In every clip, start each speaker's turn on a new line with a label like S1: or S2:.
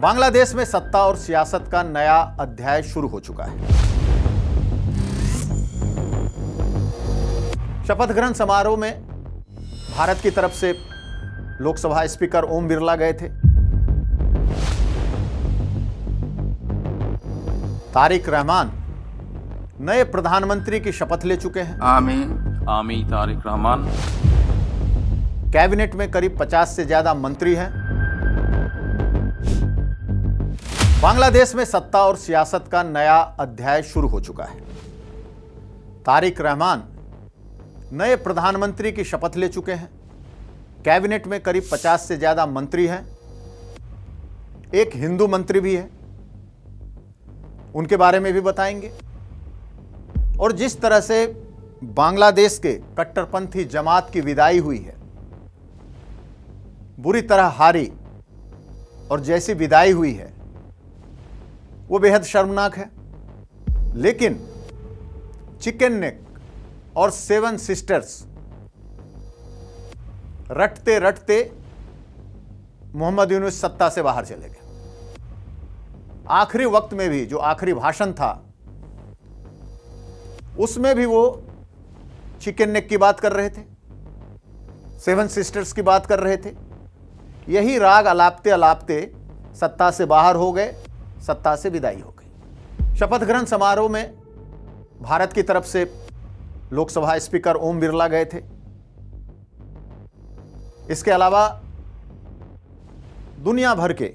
S1: बांग्लादेश में सत्ता और सियासत का नया अध्याय शुरू हो चुका है। शपथ ग्रहण समारोह में भारत की तरफ से लोकसभा स्पीकर ओम बिरला गए थे। तारिक रहमान नए प्रधानमंत्री की शपथ ले चुके हैं।
S2: आमीन तारिक रहमान।
S1: कैबिनेट में करीब 50 से ज्यादा मंत्री हैं। बांग्लादेश में सत्ता और सियासत का नया अध्याय शुरू हो चुका है। तारिक रहमान नए प्रधानमंत्री की शपथ ले चुके हैं। कैबिनेट में करीब 50 से ज्यादा मंत्री हैं। एक हिंदू मंत्री भी है, उनके बारे में भी बताएंगे। और जिस तरह से बांग्लादेश के कट्टरपंथी जमात की विदाई हुई है, बुरी तरह हारी और जैसी विदाई हुई है वो बेहद शर्मनाक है। लेकिन चिकन नेक और 7 सिस्टर्स रटते रटते मोहम्मद यूनुस सत्ता से बाहर चले गए। आखिरी वक्त में भी जो आखिरी भाषण था उसमें भी वो चिकन नेक की बात कर रहे थे, 7 सिस्टर्स की बात कर रहे थे। यही राग अलापते अलापते सत्ता से बाहर हो गए, सत्ता से विदाई हो गई। शपथ ग्रहण समारोह में भारत की तरफ से लोकसभा स्पीकर ओम बिरला गए थे। इसके अलावा दुनिया भर के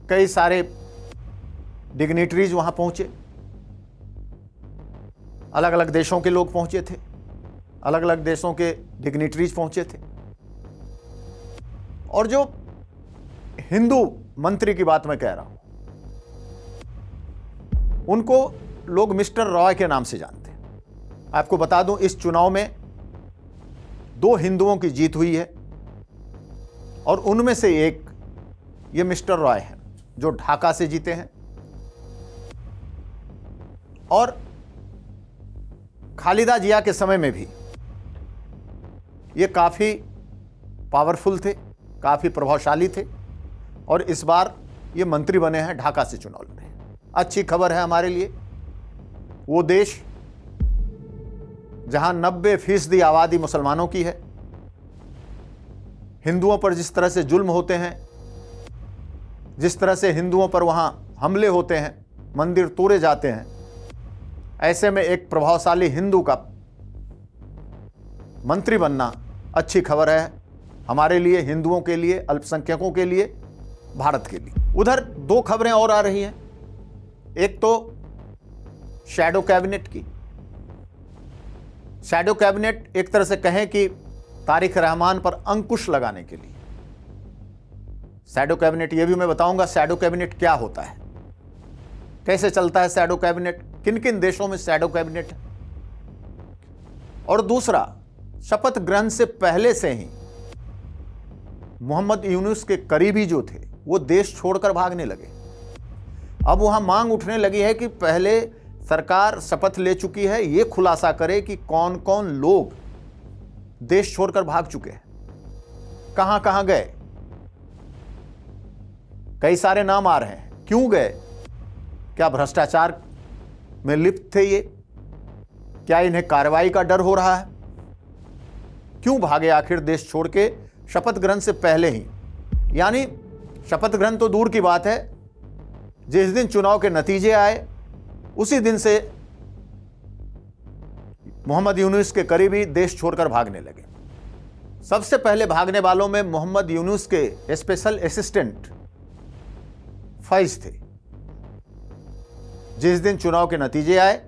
S1: कई सारे डिग्निटरीज वहां पहुंचे। अलग अलग देशों के लोग पहुंचे थे, अलग अलग देशों के डिग्निटरीज पहुंचे थे। और जो हिंदू मंत्री की बात मैं कह रहा हूं, उनको लोग मिस्टर रॉय के नाम से जानते हैं। आपको बता दूं, इस चुनाव में 2 हिंदुओं की जीत हुई है और उनमें से एक ये मिस्टर रॉय हैं जो ढाका से जीते हैं। और खालिदा जिया के समय में भी ये काफी पावरफुल थे, काफी प्रभावशाली थे और इस बार ये मंत्री बने हैं, ढाका से चुनाव लड़े हैं। अच्छी खबर है हमारे लिए। वो देश जहां 90% आबादी मुसलमानों की है, हिंदुओं पर जिस तरह से जुल्म होते हैं, जिस तरह से हिंदुओं पर वहां हमले होते हैं, मंदिर तोड़े जाते हैं, ऐसे में एक प्रभावशाली हिंदू का मंत्री बनना अच्छी खबर है हमारे लिए, हिंदुओं के लिए, अल्पसंख्यकों के लिए, भारत के लिए। उधर 2 खबरें और आ रही हैं। एक तो शैडो कैबिनेट की। शैडो कैबिनेट एक तरह से कहें कि तारिक रहमान पर अंकुश लगाने के लिए। शैडो कैबिनेट, यह भी मैं बताऊंगा शैडो कैबिनेट क्या होता है, कैसे चलता है शैडो कैबिनेट, किन किन देशों में शैडो कैबिनेट है। और दूसरा, शपथ ग्रहण से पहले से ही मोहम्मद यूनुस के करीबी जो थे वो देश छोड़कर भागने लगे। अब वहां मांग उठने लगी है कि पहले सरकार शपथ ले चुकी है, ये खुलासा करे कि कौन कौन लोग देश छोड़कर भाग चुके हैं, कहां कहां गए। कई सारे नाम आ रहे हैं। क्यों गए? क्या भ्रष्टाचार में लिप्त थे ये? क्या इन्हें कार्रवाई का डर हो रहा है? क्यों भागे आखिर देश छोड़ के शपथ ग्रहण से पहले ही? यानी शपथ ग्रहण तो दूर की बात है, जिस दिन चुनाव के नतीजे आए उसी दिन से मोहम्मद यूनुस के करीबी देश छोड़कर भागने लगे। सबसे पहले भागने वालों में मोहम्मद यूनुस के स्पेशल असिस्टेंट फैज थे। जिस दिन चुनाव के नतीजे आए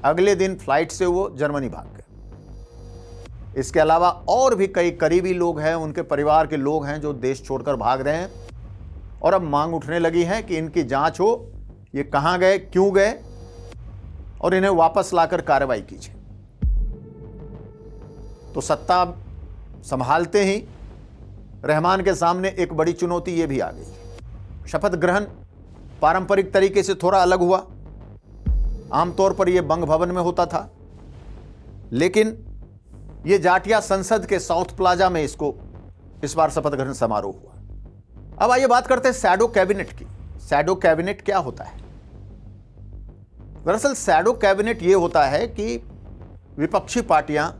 S1: अगले दिन फ्लाइट से वो जर्मनी भाग गए। इसके अलावा और भी कई करीबी लोग हैं, उनके परिवार के लोग हैं जो देश छोड़कर भाग रहे हैं। और अब मांग उठने लगी है कि इनकी जांच हो, ये कहां गए, क्यों गए, और इन्हें वापस लाकर कार्रवाई कीजिए। तो सत्ता संभालते ही रहमान के सामने एक बड़ी चुनौती ये भी आ गई। शपथ ग्रहण पारंपरिक तरीके से थोड़ा अलग हुआ। आमतौर पर यह बंग भवन में होता था, लेकिन ये जाटिया संसद के साउथ प्लाजा में इसको इस बार शपथ ग्रहण समारोह हुआ। अब आइए बात करते हैं शैडो कैबिनेट की। शैडो कैबिनेट क्या होता है? दरअसल शैडो कैबिनेट यह होता है कि विपक्षी पार्टियां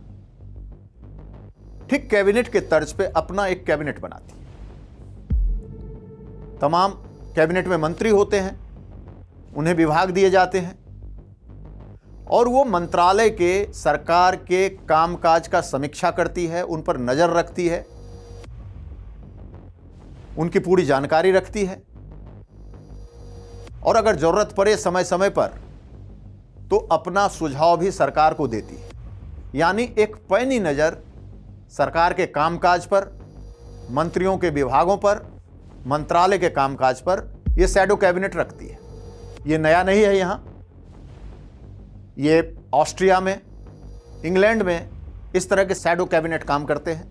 S1: ठीक कैबिनेट के तर्ज पे अपना एक कैबिनेट बनाती है। तमाम कैबिनेट में मंत्री होते हैं, उन्हें विभाग दिए जाते हैं और वो मंत्रालय के सरकार के कामकाज का समीक्षा करती है, उन पर नजर रखती है, उनकी पूरी जानकारी रखती है और अगर जरूरत पड़े समय समय पर तो अपना सुझाव भी सरकार को देती है। यानी एक पैनी नजर सरकार के कामकाज पर, मंत्रियों के विभागों पर, मंत्रालय के कामकाज पर यह शैडो कैबिनेट रखती है। यह नया नहीं है, यहां ये ऑस्ट्रिया में, इंग्लैंड में इस तरह के शैडो कैबिनेट काम करते हैं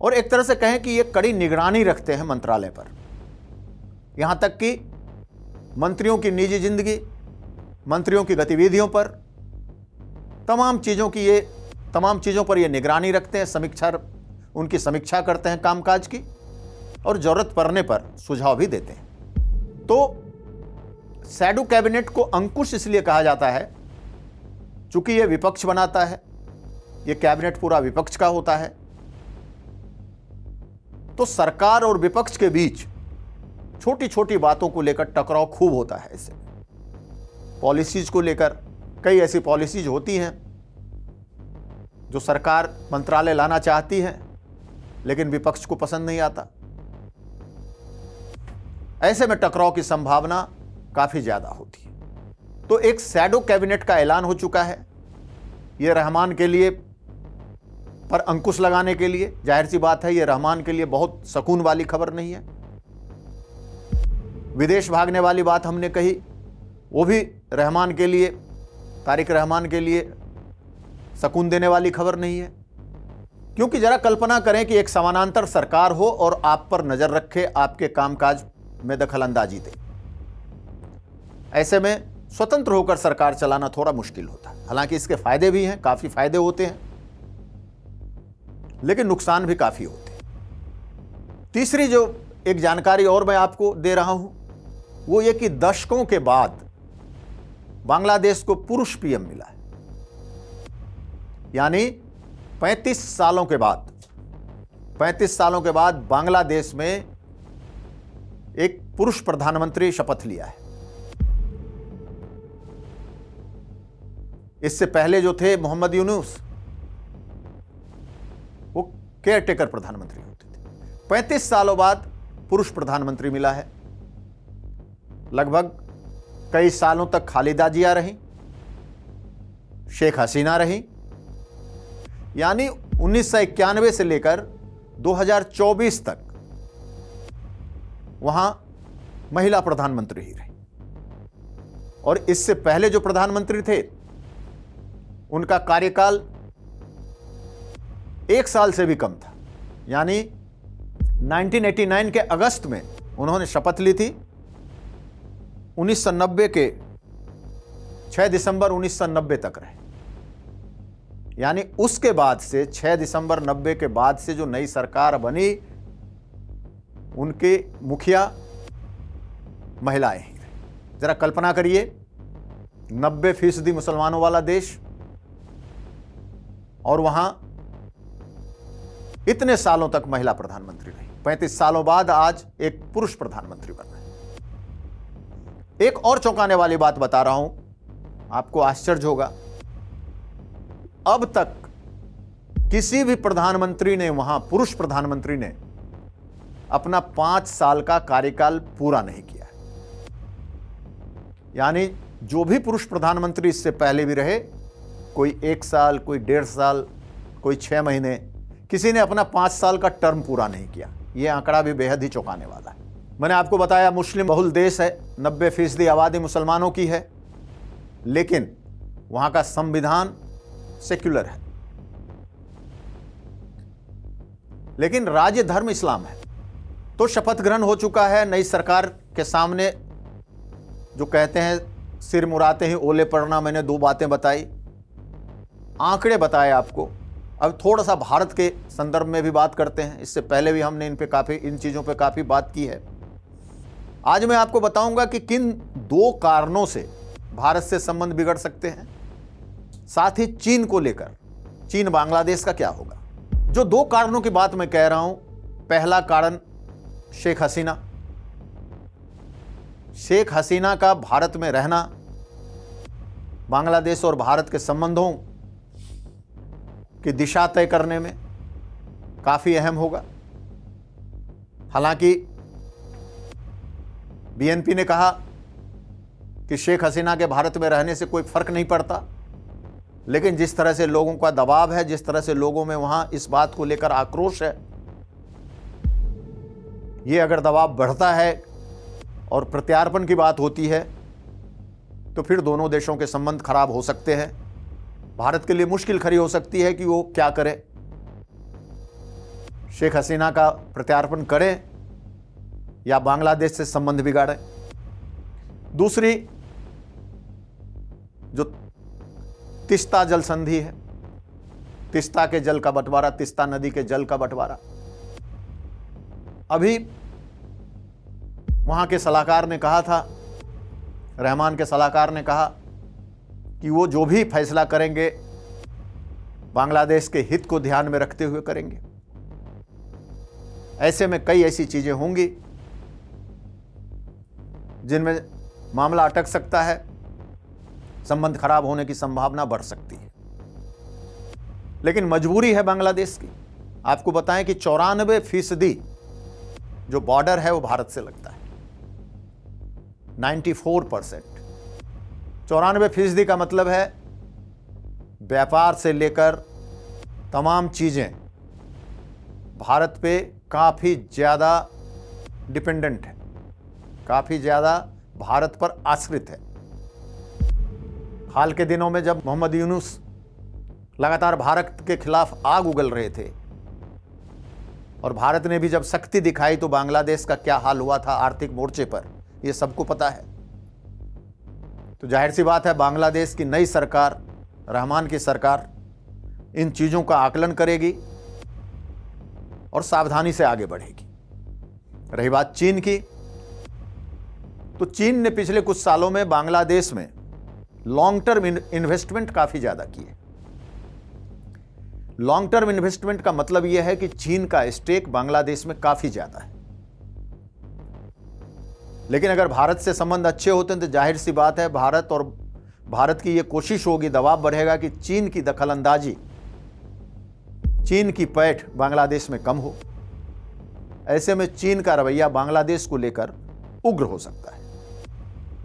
S1: और एक तरह से कहें कि ये कड़ी निगरानी रखते हैं मंत्रालय पर। यहां तक कि मंत्रियों की निजी जिंदगी, मंत्रियों की गतिविधियों पर, तमाम चीजों पर ये निगरानी रखते हैं, उनकी समीक्षा करते हैं कामकाज की और जरूरत पड़ने पर सुझाव भी देते हैं। तो शैडो कैबिनेट को अंकुश इसलिए कहा जाता है चूंकि यह विपक्ष बनाता है, यह कैबिनेट पूरा विपक्ष का होता है। तो सरकार और विपक्ष के बीच छोटी छोटी बातों को लेकर टकराव खूब होता है। ऐसे पॉलिसीज को लेकर कई ऐसी पॉलिसीज होती हैं जो सरकार मंत्रालय लाना चाहती है लेकिन विपक्ष को पसंद नहीं आता। ऐसे में टकराव की संभावना काफी ज्यादा होती है। तो एक शैडो कैबिनेट का ऐलान हो चुका है। यह रहमान के लिए पर अंकुश लगाने के लिए, जाहिर सी बात है, यह रहमान के लिए बहुत सुकून वाली खबर नहीं है। विदेश भागने वाली बात हमने कही, वो भी रहमान के लिए, तारिक रहमान के लिए सुकून देने वाली खबर नहीं है। क्योंकि जरा कल्पना करें कि एक समानांतर सरकार हो और आप पर नजर रखे, आपके कामकाज में दखलंदाजी दे। ऐसे में स्वतंत्र होकर सरकार चलाना थोड़ा मुश्किल होता है। हालांकि इसके फायदे भी हैं, काफी फायदे होते हैं, लेकिन नुकसान भी काफी होते हैं। तीसरी जो एक जानकारी और मैं आपको दे रहा हूं वो ये कि दशकों के बाद बांग्लादेश को पुरुष पीएम मिला है। यानी 35 सालों के बाद बांग्लादेश में एक पुरुष प्रधानमंत्री शपथ लिया है। इससे पहले जो थे मोहम्मद यूनुस, वो केयरटेकर प्रधानमंत्री होते थे। 35 सालों बाद पुरुष प्रधानमंत्री मिला है। लगभग कई सालों तक खालिदा जिया रही, शेख हसीना रही। यानी 1991 से लेकर 2024 तक वहां महिला प्रधानमंत्री ही रही। और इससे पहले जो प्रधानमंत्री थे उनका कार्यकाल 1 साल से भी कम था। यानी 1989 के अगस्त में उन्होंने शपथ ली थी। 1990 के 6 दिसंबर 1990 तक रहे। यानी उसके बाद से 6 दिसंबर 90 के बाद से जो नई सरकार बनी, उनके मुखिया महिलाएं ही रही। जरा कल्पना करिए, 90% मुसलमानों वाला देश और वहां इतने सालों तक महिला प्रधानमंत्री रही। 35 सालों बाद आज एक पुरुष प्रधानमंत्री बन रहे हैं। एक और चौंकाने वाली बात बता रहा हूं, आपको आश्चर्य होगा। अब तक किसी भी प्रधानमंत्री ने, वहां पुरुष प्रधानमंत्री ने अपना 5 साल का कार्यकाल पूरा नहीं किया। यानी जो भी पुरुष प्रधानमंत्री इससे पहले भी रहे, कोई 1 साल, कोई 1.5 साल, कोई 6 महीने, किसी ने अपना 5 साल का टर्म पूरा नहीं किया। यह आंकड़ा भी बेहद ही चौंकाने वाला है। मैंने आपको बताया मुस्लिम बहुल देश है, 90% आबादी मुसलमानों की है, लेकिन वहां का संविधान सेक्युलर है, लेकिन राज्य धर्म इस्लाम है। तो शपथ ग्रहण हो चुका है। नई सरकार के सामने जो कहते हैं सिर मुराते ही ओले पड़ना, मैंने 2 बातें बताई, आंकड़े बताए आपको, अब थोड़ा सा भारत के संदर्भ में भी बात करते हैं। इससे पहले भी हमने इन चीज़ों पे काफ़ी बात की है। आज मैं आपको बताऊंगा कि किन 2 कारणों से भारत से संबंध बिगड़ सकते हैं, साथ ही चीन को लेकर, चीन बांग्लादेश का क्या होगा। जो 2 कारणों की बात मैं कह रहा हूं, पहला कारण शेख हसीना। शेख हसीना का भारत में रहना बांग्लादेश और भारत के संबंधों की दिशा तय करने में काफी अहम होगा। हालांकि बीएनपी ने कहा कि शेख हसीना के भारत में रहने से कोई फर्क नहीं पड़ता, लेकिन जिस तरह से लोगों का दबाव है, जिस तरह से लोगों में वहां इस बात को लेकर आक्रोश है, ये अगर दबाव बढ़ता है और प्रत्यार्पण की बात होती है तो फिर दोनों देशों के संबंध खराब हो सकते हैं। भारत के लिए मुश्किल खड़ी हो सकती है कि वो क्या करे, शेख हसीना का प्रत्यार्पण करे या बांग्लादेश से संबंध बिगाड़े। दूसरी जो तिस्ता जल संधि है, तिस्ता के जल का बंटवारा, तिस्ता नदी के जल का बंटवारा, अभी वहां के सलाहकार ने कहा था, रहमान के सलाहकार ने कहा कि वो जो भी फैसला करेंगे बांग्लादेश के हित को ध्यान में रखते हुए करेंगे। ऐसे में कई ऐसी चीजें होंगी जिनमें मामला अटक सकता है, संबंध खराब होने की संभावना बढ़ सकती है। लेकिन मजबूरी है बांग्लादेश की। आपको बताएं कि 94% जो बॉर्डर है वो भारत से लगता है, 94%। 94% का मतलब है व्यापार से लेकर तमाम चीजें भारत पे काफी ज्यादा डिपेंडेंट है, काफी ज्यादा भारत पर आश्रित है। हाल के दिनों में जब मोहम्मद यूनुस लगातार भारत के खिलाफ आग उगल रहे थे और भारत ने भी जब सख्ती दिखाई तो बांग्लादेश का क्या हाल हुआ था आर्थिक मोर्चे पर, यह सबको पता है। तो जाहिर सी बात है बांग्लादेश की नई सरकार, रहमान की सरकार, इन चीजों का आकलन करेगी और सावधानी से आगे बढ़ेगी। रही बात चीन की, तो चीन ने पिछले कुछ सालों में बांग्लादेश में लॉन्ग टर्म इन्वेस्टमेंट काफी ज्यादा की है। लॉन्ग टर्म इन्वेस्टमेंट का मतलब यह है कि चीन का स्टेक बांग्लादेश में काफी ज्यादा है। लेकिन अगर भारत से संबंध अच्छे होते हैं तो जाहिर सी बात है भारत की यह कोशिश होगी, दबाव बढ़ेगा कि चीन की दखलंदाजी, चीन की पैठ बांग्लादेश में कम हो। ऐसे में चीन का रवैया बांग्लादेश को लेकर उग्र हो सकता है।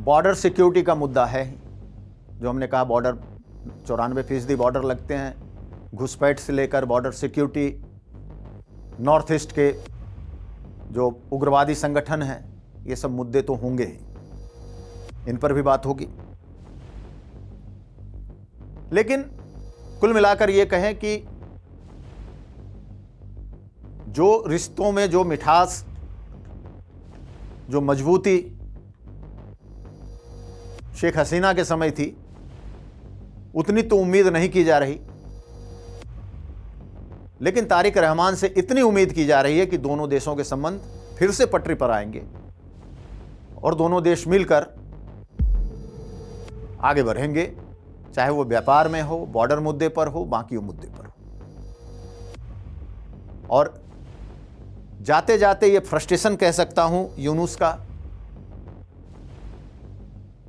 S1: बॉर्डर सिक्योरिटी का मुद्दा है, जो हमने कहा बॉर्डर 94% बॉर्डर लगते हैं, घुसपैठ से लेकर बॉर्डर सिक्योरिटी, नॉर्थ ईस्ट के जो उग्रवादी संगठन हैं, ये सब मुद्दे तो होंगे ही, इन पर भी बात होगी। लेकिन कुल मिलाकर ये कहें कि जो रिश्तों में जो मिठास, जो मजबूती शेख हसीना के समय थी, उतनी तो उम्मीद नहीं की जा रही। लेकिन तारिक रहमान से इतनी उम्मीद की जा रही है कि दोनों देशों के संबंध फिर से पटरी पर आएंगे और दोनों देश मिलकर आगे बढ़ेंगे, चाहे वो व्यापार में हो, बॉर्डर मुद्दे पर हो, बाकी मुद्दे पर हो। और जाते जाते ये फ्रस्ट्रेशन कह सकता हूं यूनुस का,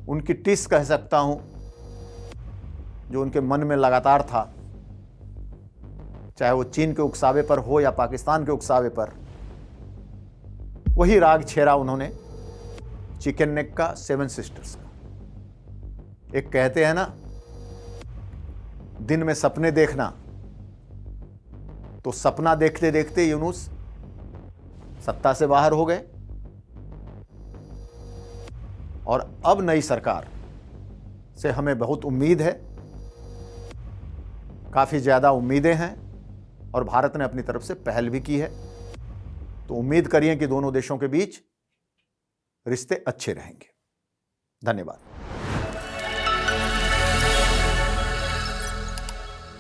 S1: उनकी टिस कह सकता हूं जो उनके मन में लगातार था, चाहे वो चीन के उकसावे पर हो या पाकिस्तान के उकसावे पर, वही राग छेड़ा उन्होंने चिकन नेक का, 7 सिस्टर्स का। एक कहते हैं ना, दिन में सपने देखना, तो सपना देखते देखते यूनुस सत्ता से बाहर हो गए और अब नई सरकार से हमें बहुत उम्मीद है, काफी ज्यादा उम्मीदें हैं और भारत ने अपनी तरफ से पहल भी की है। तो उम्मीद करिए कि दोनों देशों के बीच रिश्ते अच्छे रहेंगे। धन्यवाद।